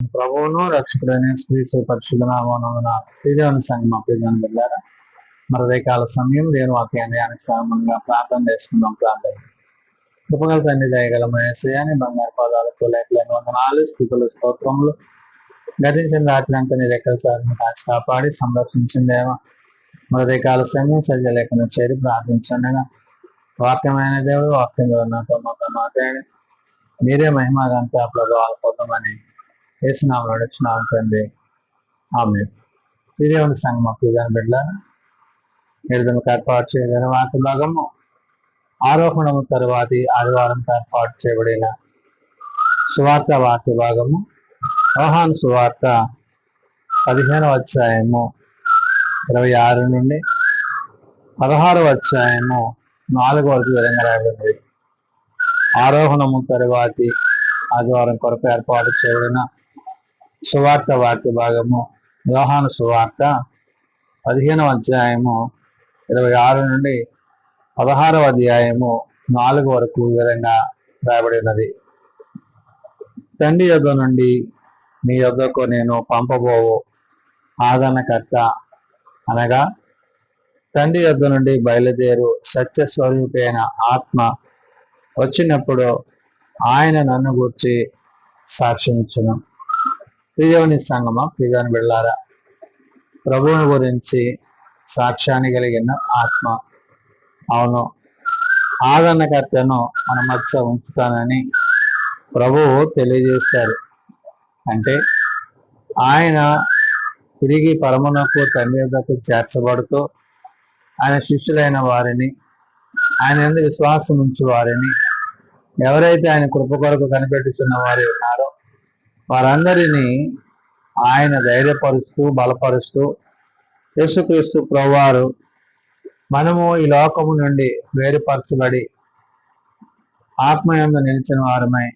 ప్రభువును రక్షకుడైన శ్రీసు పరిశుద్ధ నామమున ప్రియదేవుని సంగమా ప్రియదేవుని వెళ్ళారా మరి రేకాల సమయం దేవుని వాక్యాన్ని అనుసారంగా ప్రార్థన చేసుకుందాం. ప్రార్థన కృపగల తండ్రి దయగల మహేశ్వయాన్ని బంగారు పాదాలకు లేఖలేని వందనాలు స్థితులు స్తోత్రములు గతించిన రాత్రి అంతా నీ రెక్కల సారిని కాచి కాపాడి సంరక్షించిందేమో మరి రేకాల సమయం సజ్జలేఖను చేరి ప్రార్థించండిగా వాక్యమైన దేవుడు వాక్యం నాతో మాతో మాట్లాడి మీరే మహిమాగంతా ప్రభావాల పొందమని వేసినాము నడుచున్నాం తండ్రి. ఆమె దేవుని సంగమ ప్రియమైన బిడ్డలారా నిర్ధమకు ఏర్పాటు చేయగలిగిన వాక్య భాగము ఆరోహణము తరువాతి ఆదివారం ఏర్పాటు చేయబడిన సువార్త వాక్య భాగము యోహాను సువార్త 15వ అధ్యాయము 26 నుండి 16వ అధ్యాయము 4 వరకు విధంగా రాయబడింది. ఆరోహణము తరువాతి ఆదివారం కొరకు ఏర్పాటు చేయబడిన సువార్త వాక్య భాగము యోహాను సువార్త 15వ అధ్యాయము 26 నుండి 16వ అధ్యాయము 4 వరకు విధంగా రాయబడినది. తండ్రి యొద్ద నుండి మీ యొద్దకు నేను పంపబోవు ఆదరణకర్త అనగా తండ్రి యొద్ద నుండి బయలుదేరు సత్య స్వరూపైన ఆత్మ వచ్చినప్పుడు ఆయన నన్ను గూర్చి సాక్షించును. ప్రియదేవుని సంగమా ప్రియదేవుని బిడ్డలారా, ప్రభువుని గురించి సాక్ష్యాన్ని కలిగిన ఆత్మ అవును ఆదరణకర్తను మన మధ్య ఉంచుతానని ప్రభువు తెలియజేశారు. అంటే ఆయన తిరిగి పరమునకు తండ్రి యొద్దకు చేర్చబడుతూ ఆయన శిష్యులైన వారిని ఆయన యందు విశ్వాసం ఉంచు వారిని ఎవరైతే ఆయన కృప కొరకు కనిపెట్టుచున్న వారు ఉన్నారో వారందరినీ ఆయన ధైర్యపరుస్తూ బలపరుస్తూ యేసుక్రీస్తు ప్రభువారు మనము ఈ లోకము నుండి వేరుపరచబడి ఆత్మయందు నిలిచిన వారమై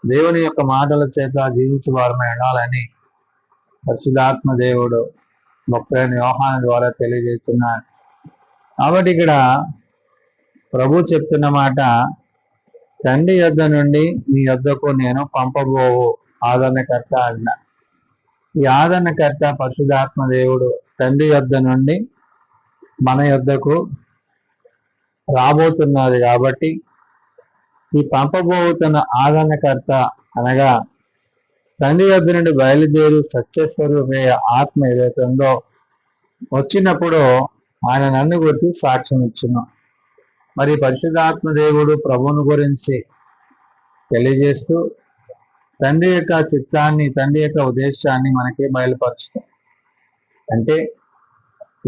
దేవుని యొక్క మాటల చేత జీవించే వారమై ఉండాలని పరిశుద్ధాత్మ దేవుడు భక్తులైన యోహాను ద్వారా తెలియజేస్తున్నాడు. కాబట్టి ఇక్కడ ప్రభు చెప్తున్న మాట, తండ్రి యొద్ద నుండి మీ యొద్దకు నేను పంపబోవు ఆదరణకర్త అన్న. ఈ ఆదరణకర్త పరిశుద్ధాత్మ దేవుడు తండ్రి యొద్ద నుండి మన యొద్దకు రాబోతున్నది. కాబట్టి ఈ పంపబోతున్న ఆదరణకర్త అనగా తండ్రి యొద్ద నుండి బయలుదేరు సత్యస్వరూపే ఆత్మ ఏదైతే ఉందో వచ్చినప్పుడు ఆయన నన్ను గురించి సాక్ష్యం ఇచ్చును. మరి పరిశుద్ధాత్మ దేవుడు ప్రభువుని గురించి తెలియజేస్తూ తండ్రి యొక్క చిత్తాన్ని తండ్రి యొక్క ఉద్దేశాన్ని మనకి బయలుపరుస్తాం. అంటే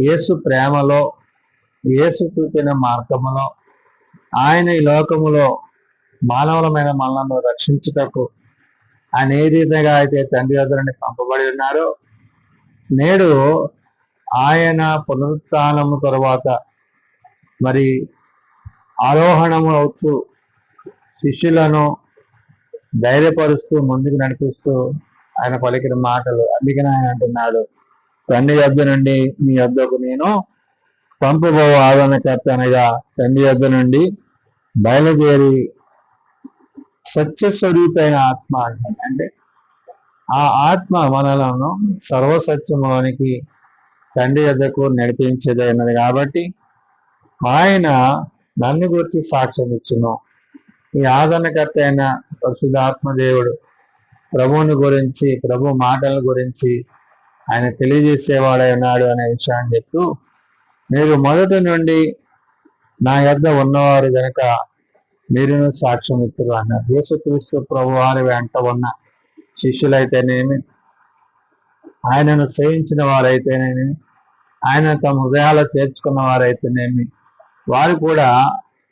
యేసు ప్రేమలో యేసు చూపిన మార్గములో ఆయన ఈ లోకములో మానవులమైన మనలను రక్షించుటకు ఆయన ఏ రీతిగా అయితే తండ్రి వద్ద నుండి పంపబడి ఉన్నారో నేడు ఆయన పునరుత్థానము తరువాత మరి ఆరోహణము అవుతూ శిష్యులను ధైర్యపరుస్తూ ముందుకు నడిపిస్తూ ఆయన పలికిన మాటలు. అందుకని ఆయన అంటున్నాడు, తండ్రి యొద్ద నుండి మీ యొద్దకు నేను పంపబో ఆదరణకర్త అనగా తండ్రి యొద్ద నుండి బయలుదేరి సత్యస్వరూపైన ఆత్మ అంటాడు. అంటే ఆ ఆత్మ మనలను సర్వసత్యంలోనికి తండ్రి యొద్దకు నడిపించేదైనది. కాబట్టి ఆయన నన్ను గురించి సాక్ష్యం ఇచ్చును. ఈ ఆదరణకర్త అయిన పరిశుద్ధాత్మ దేవుడు ప్రభువుని గురించి ప్రభు మాటల గురించి ఆయన తెలియజేసేవాడై ఉన్నాడు అనే విషయాన్ని చెప్తూ, మీరు మొదటి నుండి నా యొద్ద ఉన్నవారు గనక మీరును సాక్ష్యం ఇస్తారు అన్నారు. యేసుక్రీస్తు ప్రభు వారి వెంట ఉన్న శిష్యులైతేనేమి, ఆయనను సేవించిన వారైతేనేమి, ఆయన తమ హృదయాలు చేర్చుకున్న వారైతేనేమి వారు కూడా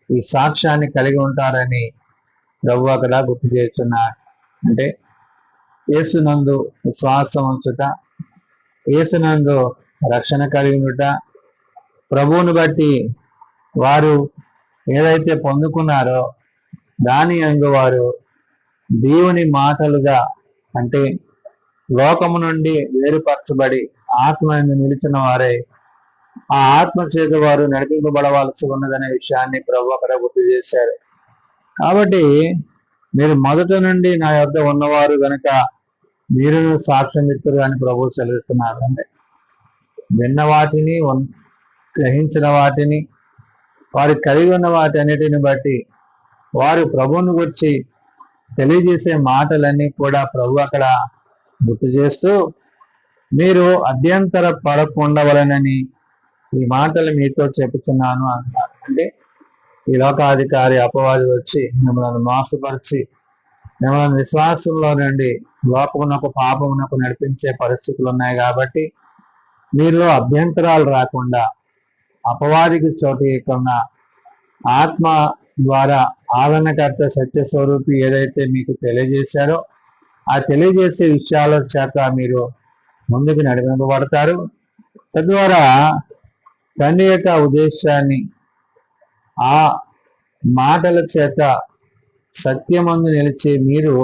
ఈ సాక్ష్యాన్ని కలిగి ఉంటారని ప్రభు అక్కడ గుర్తు చేస్తున్నారు. అంటే యేసునందు విశ్వాసం ఉంచుట, యేసునందు రక్షణ కలిగి ఉండుట, ప్రభువుని బట్టి వారు ఏదైతే పొందుకున్నారో దాని యందు వారు దేవుని మాటలుగా, అంటే లోకము నుండి వేరుపరచబడి ఆత్మ యందు నిలిచిన వారే ఆ ఆత్మ చేత వారు నడిపింపబడవలసి ఉన్నదనే విషయాన్ని ప్రభు అక్కడ గుర్తు చేశారు. కాబట్టి మీరు మొదట నుండి నా యొద్ద ఉన్నవారు గనక మీరు సాక్ష్యమిత్తురు అని ప్రభువు సెలవుస్తున్నారు. అంటే విన్న వాటిని, గ్రహించిన వాటిని, వారు కలిగి ఉన్న వాటి అన్నిటిని బట్టి వారు ప్రభువును గురించి తెలియజేసే మాటలన్నీ కూడా ప్రభు అక్కడ గుర్తు చేస్తూ, మీరు అభ్యంతర పడకుండవలనని ఈ మాటలు మీతో చెబుతున్నాను అంటారు. అంటే ఈ లోకాధికారి అపవాది వచ్చి మిమ్మల్ని మోసపరిచి మిమ్మల్ని విశ్వాసంలో నుండి లోకమునకు పాపమునకు నడిపించే పరిస్థితులు ఉన్నాయి. కాబట్టి మీలో అభ్యంతరాలు రాకుండా అపవాదికి చోటు ఇవ్వకుండా ఆత్మ ద్వారా ఆదరణకర్త సత్యస్వరూపి ఏదైతే మీకు తెలియజేశారో ఆ తెలియజేసే విషయాల చేత మీరు ముందుకు నడిపింపబడతారు. తద్వారా తండ్రి యొక్క ఉద్దేశాన్ని ఆ మాటల చేత సత్యమందు నిలిచి మీరు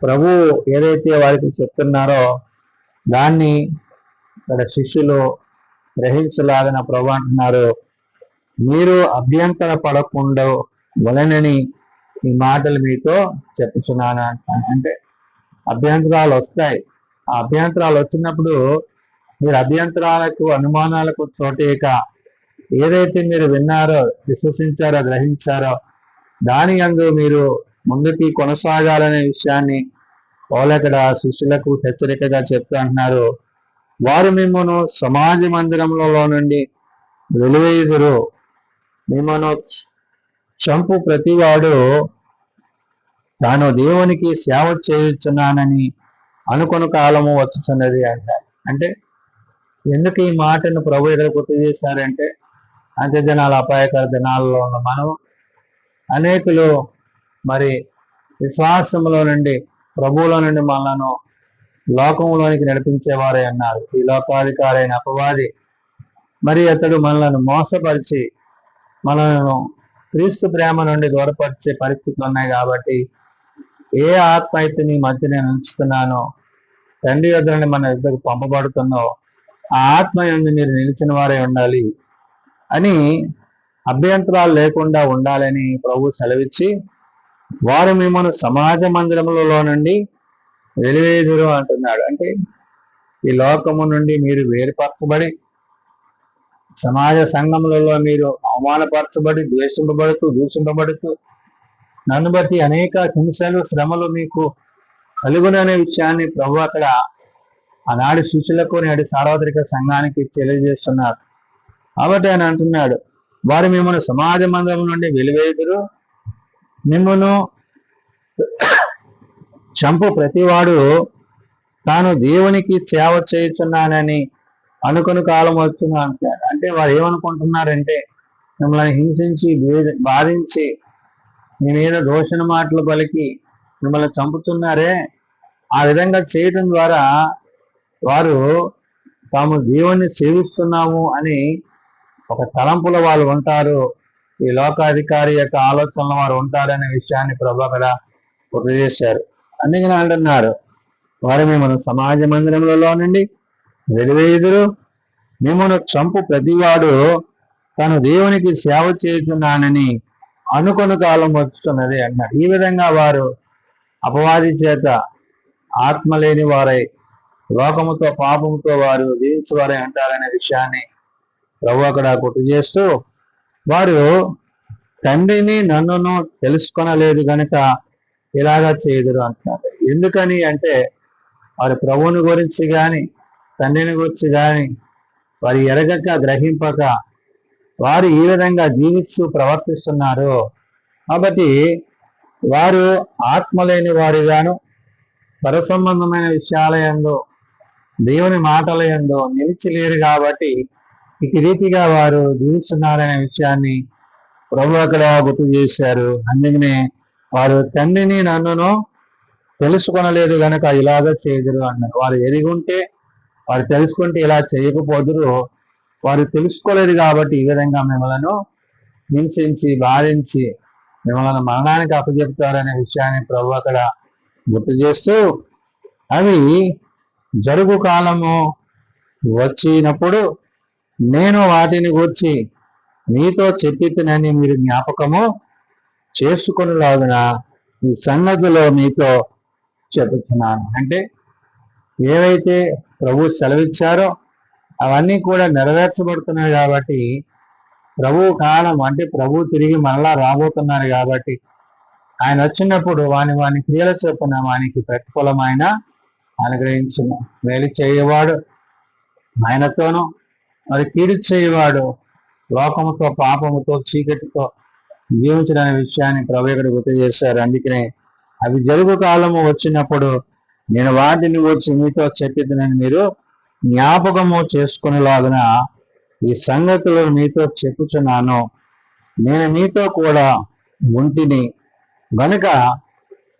ప్రభు ఏదైతే వారికి చెప్తున్నారో దాన్ని ఇక్కడ శిష్యులు గ్రహించలాగిన ప్రభు అంటున్నారు, మీరు అభ్యంతర పడకుండా వలనని ఈ మాటలు మీతో చెప్పుచున్నాను అంటాను. అంటే అభ్యంతరాలు వస్తాయి. ఆ అభ్యంతరాలు వచ్చినప్పుడు మీరు అభ్యంతరాలకు అనుమానాలకు చోటేక ఏదైతే మీరు విన్నారో, విశ్వసించారో, గ్రహించారో దాని యందు మీరు ముందుకి కొనసాగాలనే విషయాన్ని వాళ్ళక్కడ శిష్యులకు హెచ్చరికగా చెప్తూ అంటున్నారు. వారు మిమ్మల్ని సమాజ మందిరంలో నుండి వెలువేయుదురు, మిమ్మల్ని చంపు ప్రతివాడు తాను దేవునికి సేవ చేయుచున్నానని అనుకున్న కాలము వచ్చుతున్నది అంటారు. అంటే ఎందుకు ఈ మాటను ప్రభు ఇక్కడ గుర్తు చేశారంటే, అంత్య దినాల అపాయకర దినాలలో ఉన్న మనం అనేకులు మరి విశ్వాసంలో నుండి ప్రభువులో నుండి మనలను లోకంలోనికి నడిపించేవారే అన్నారు. ఈ లోకాధికారి అయిన అపవాది మరి అతడు మనలను మోసపరిచి మనలను క్రీస్తు ప్రేమ నుండి దూరపరిచే పరిస్థితులు ఉన్నాయి. కాబట్టి ఏ ఆత్మ అయితే నీ మధ్య నేను ఉంచుతున్నానో, తండ్రి వద్ద నుండి మన ఇద్దరు పంపబడుతున్నో ఆ ఆత్మ యందు మీరు నిలిచిన వారే ఉండాలి అని, అభ్యంతరాలు లేకుండా ఉండాలని ప్రభు సెలవిచ్చి వారు మిమ్మల్ని సమాజ మందిరములలో నుండి వెలివేయుదురు అంటున్నాడు. అంటే ఈ లోకము నుండి మీరు వేరుపరచబడి సమాజ సంఘములలో మీరు అవమానపరచబడి ద్వేషింపబడుతూ దూషింపబడుతూ నన్ను బట్టి అనేక హింసలు శ్రమలు మీకు కలుగుననే విషయాన్ని ప్రభు అక్కడ ఆనాడు శిష్యులకు నేడు సార్వత్రిక సంఘానికి తెలియజేస్తున్నారు. కాబట్టి ఆయన అంటున్నాడు, వారు మిమ్మల్ని సమాజ మందిరం నుండి వెలివేయుదురు, మిమ్మల్ని చంపు ప్రతివాడు తాను దేవునికి సేవ చేయుచున్నానని అనుకుని కాలం వస్తున్నా అంటారు. అంటే వారు ఏమనుకుంటున్నారంటే, మిమ్మల్ని హింసించి బాధించి మీ మీద దూషణ మాటలు పలికి మిమ్మల్ని చంపుతున్నారే, ఆ విధంగా చేయటం ద్వారా వారు తాము దేవుణ్ణి సేవిస్తున్నాము అని ఒక తలంపులో వాళ్ళు ఉంటారు. ఈ లోకాధికారి యొక్క ఆలోచనలు వారు ఉంటారనే విషయాన్ని ప్రభు అక్కడ గుర్తు చేశారు. అందుకని అంటున్నారు, వారు మిమ్మల్ని సమాజ మందిరములలో నుండి వెలివేయుదురు, మిమ్మల్ని చంపు ప్రతివాడు తను దేవునికి సేవ చేస్తున్నానని అనుకుని కాలం వస్తున్నది అన్నారు. ఈ విధంగా వారు అపవాది చేత ఆత్మ లేని వారై లోకముతో పాపముతో వారు జీవించేవారై అంటారనే విషయాన్ని ప్రభు అక్కడ గుర్తు చేస్తూ, వారు తండ్రిని నన్నును తెలుసుకొనలేదు కనుక ఇలాగా చేయుదురు అంటున్నారు. ఎందుకని అంటే వారి ప్రభువుని గురించి కానీ తండ్రిని గురించి కానీ వారు ఎరగక గ్రహింపక వారు ఈ విధంగా జీవిస్తూ ప్రవర్తిస్తున్నారు. కాబట్టి వారు ఆత్మ లేని వారిగాను పరసంబంధమైన విషయాల యందు దేవుని మాటల యందు నిలిచిలేరు. కాబట్టి ఈ రీతిగా వారు జీవిస్తున్నారనే విషయాన్ని ప్రభు అక్కడ గుర్తు చేశారు. అందుకనే వారు తండ్రిని నన్నును తెలుసుకొనలేదు కనుక ఇలాగ చేయుదురు అన్నారు. వారు ఎరిగి ఉంటే, వారు తెలుసుకుంటే ఇలా చేయకపోదురు. వారు తెలుసుకోలేదు కాబట్టి ఈ విధంగా మిమ్మల్ని హింసించి బాధించి మిమ్మల్ని మరణానికి అప్పచెప్తారనే విషయాన్ని ప్రభు అక్కడ గుర్తు చేస్తూ, అవి జరుగు కాలము వచ్చినప్పుడు నేను వాటిని గూర్చి మీతో చెప్పితినని మీరు జ్ఞాపకము చేసుకునేలాగున ఈ సంగతిలో మీతో చెబుతున్నాను. అంటే ఏవైతే ప్రభు సెలవిచ్చారో అవన్నీ కూడా నెరవేర్చబడుతున్నాయి కాబట్టి ప్రభు కాలం అంటే ప్రభు తిరిగి మరలా రాబోతున్నారు కాబట్టి ఆయన వచ్చినప్పుడు వాని క్రియల చొప్పున వానికి ప్రతిఫలమైన అనుగ్రహించును. మేలు చేయవాడు ఆయనతోనూ, మరి కీడు చేయవాడు లోకముతో పాపముతో చీకటితో జీవించడనే విషయాన్ని ప్రభు ఇక్కడ గుర్తు చేశారు. అందుకనే అవి జరుగు కాలము వచ్చినప్పుడు నేను వాటిని వచ్చి మీతో చెప్పిద్దనని మీరు జ్ఞాపకము చేసుకునేలాగున ఈ సంగతులను మీతో చెప్పుచున్నాను. నేను మీతో కూడా ఉంటిని గనుక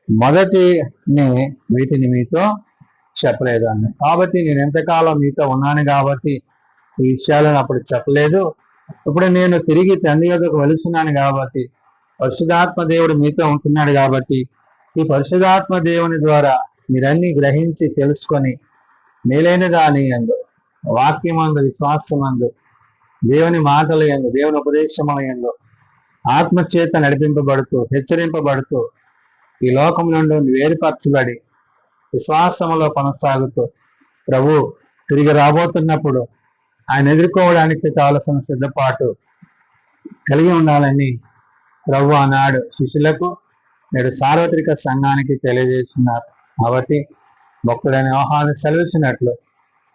మొదటిని వీటిని మీతో చెప్పలేదు అన్న. కాబట్టి నేను ఎంతకాలం మీతో ఉన్నాను కాబట్టి ఈ విషయాలను అప్పుడు చెప్పలేదు. ఇప్పుడు నేను తిరిగి తండ్రి యొద్దకు వెళుతున్నాను కాబట్టి పరిశుద్ధాత్మ దేవుడు మీతో ఉంటున్నాడు కాబట్టి ఈ పరిశుద్ధాత్మ దేవుని ద్వారా మీరన్నీ గ్రహించి తెలుసుకొని మేలైన దాని యందు, వాక్యమందు, విశ్వాసమందు, దేవుని మాటల యందు, దేవుని ఉపదేశముల యందు ఆత్మచేత నడిపింపబడుతూ హెచ్చరింపబడుతూ ఈ లోకం నుండి వేరుపరచబడి విశ్వాసములో కొనసాగుతూ ప్రభు తిరిగి రాబోతున్నప్పుడు ఆయన ఎదుర్కోవడానికి కావలసిన సిద్ధపాటు కలిగి ఉండాలని ప్రభు ఆనాడు శిష్యులకు నేడు సార్వత్రిక సంఘానికి తెలియజేస్తున్నారు. కాబట్టి భక్తుడైన యోహాను సెలవిచ్చినట్లు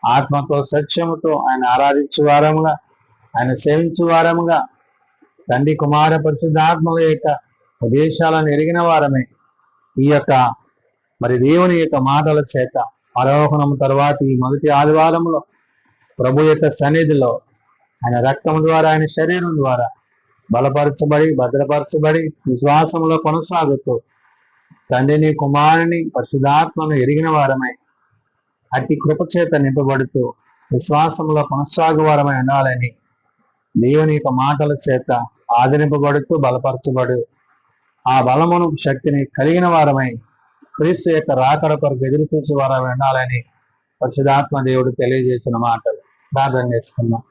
ఆత్మతో సత్యముతో ఆయన ఆరాధించే వారముగా, ఆయన సేవించే వారముగా, తండ్రి కుమార పరిశుద్ధాత్మల యొక్క ఉద్దేశాలను ఎరిగిన వారమే ఈ యొక్క మరి దేవుని యొక్క మాటల చేత ఆరోహణం తర్వాత ఈ మొదటి ఆదివారంలో ప్రభు యొక్క సన్నిధిలో ఆయన రక్తం ద్వారా, ఆయన శరీరం ద్వారా బలపరచబడి భద్రపరచబడి విశ్వాసంలో కొనసాగుతూ తండ్రిని కుమారుని పరిశుద్ధాత్మను ఎరిగిన వారమై అట్టి కృపచేత నింపబడుతూ విశ్వాసంలో కొనసాగు వారమై ఉండాలని దేవుని యొక్క మాటల చేత ఆదరింపబడుతూ బలపరచబడు ఆ బలమును శక్తిని కలిగిన వారమై క్రీస్తు యొక్క రాకడ కొరకు ఎదురు చూసే వారమై ఉండాలని పరిశుద్ధాత్మ దేవుడు తెలియజేసిన మాటలు ప్రార్థన చేసుకున్నాం.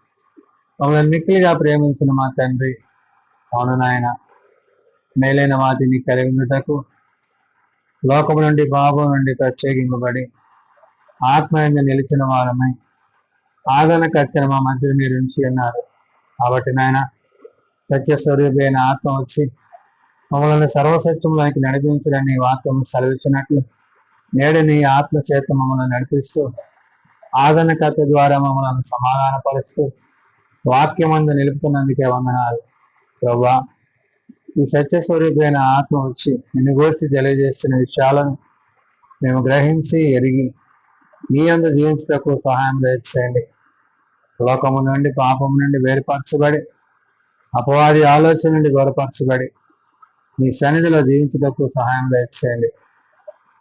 మమ్మల్ని మిక్కిలిగా ప్రేమించిన మా తండ్రి, అవును నాయన, మేలైన వాటిని కలిగి ఉండుటకు లోకము నుండి పాపం నుండి ప్రత్యేకింపబడి ఆత్మయంగా నిలిచిన వారమై ఆదరణ కర్తన మా మధ్య మీరు ఉంచి ఉన్నారు. కాబట్టి నాయన సత్యస్వరూపైన ఆత్మ వచ్చి మమ్మల్ని సర్వసత్యంలోకి నడిపించడని వాక్యం సెలవిచ్చినట్లు నేడు నీ ఆత్మ చేత మమ్మల్ని నడిపిస్తూ ఆదరణకర్త ద్వారా మమ్మల్ని సమాధానపరుస్తూ వాక్యమందు నిలుపుతున్నందుకే వందనాలు ప్రభా. ఈ సత్యస్వరూపైన ఆత్మ వచ్చి నిన్ను గూర్చి తెలియజేస్తున్న విషయాలను మేము గ్రహించి ఎరిగి నీ అందు జీవించటకు సహాయం చేయండి. లోకము నుండి పాపం నుండి వేరుపరచబడి అపవాది ఆలోచన నుండి గౌరవపరచబడి నీ సన్నిధిలో జీవించటకు సహాయం చేయండి.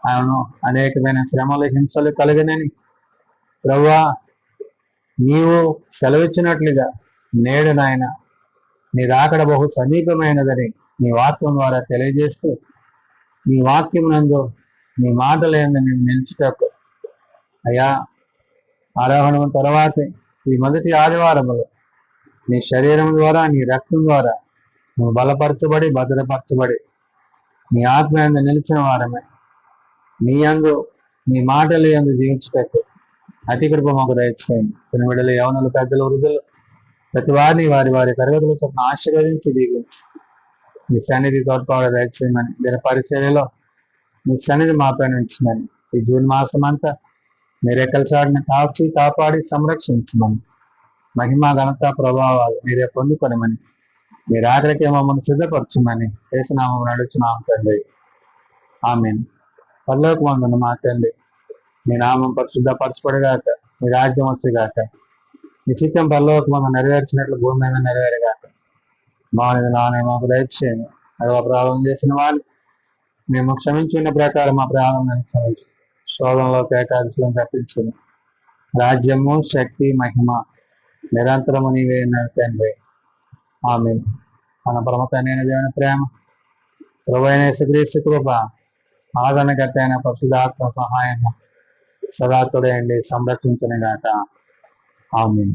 అవును, అనేకమైన శ్రమలు హింసలు కలిగినని ప్రభువా నీవు సెలవిచ్చినట్లుగా నేడు నాయన నీ రాకడ బహు సమీపమైనదని నీ వాక్యం ద్వారా తెలియజేస్తూ నీ వాక్యం నందు నీ మాటలందు నేను నిలిచేటప్పుడు అయ్యా ఆరోహణం తర్వాతే ఈ మొదటి ఆదివారములో నీ శరీరం ద్వారా నీ రక్తం ద్వారా నువ్వు బలపరచబడి భద్రపరచబడి నీ ఆత్మ యందు నిలిచిన వారమే నీ యందు నీ మాటలు యందు జీవించేటట్టు అతి కృప మాకు దయచేయండి. చిన్న బిడ్డలు, యవనులు, పెద్దలు, వృద్ధులు ప్రతి వారిని వారి వారి తరగతులు చొప్పున ఆశీర్వదించి దీవించి మీ సన్నిధి తోడ్పాటు దయచేయమని, దీని పరిచర్యలో మీ సన్నిధి మాపై ఉంచమని, ఈ జూన్ మాసం అంతా మీరు ఎక్కల చాటుని కాచి కాపాడి సంరక్షించమని, మహిమ ఘనత ప్రభావాలు మీరే పొందుకొనమని, మీరు ఆఖరికి మమ్మల్ని సిద్ధపరచమని యేసునామమున నడుచున్నాం తండ్రి, ఆమేన్. పరలోకమందున్న మా తండ్రి, మీ నామం పరిశుద్ధపరచబడుగాక, మీ రాజ్యం వచ్చుగాక, మీ చిత్తం పరలోకమందు నెరవేర్చినట్లు భూమి మీద నెరవేరుగాక. మాకు దయచేయండి. అది అపరాధం చేసిన వాళ్ళు మేము క్షమించున్న ప్రకారం మా ప్రాణం క్షమించు, శోధంలో ఏకాదశిలను తప్పించును. రాజ్యము శక్తి మహిమ నిరంతరము నీవే తండ్రి, ఆమేన్. మన పరమతైన దేవుని ప్రేమ, ప్రభువైన యేసుక్రీస్తు కృప, ఆదరణకర్త అయిన పరిశుద్ధాత్మ సహాయం సదా తోడేయండి, సంరక్షించును గాక. ఆమేన్.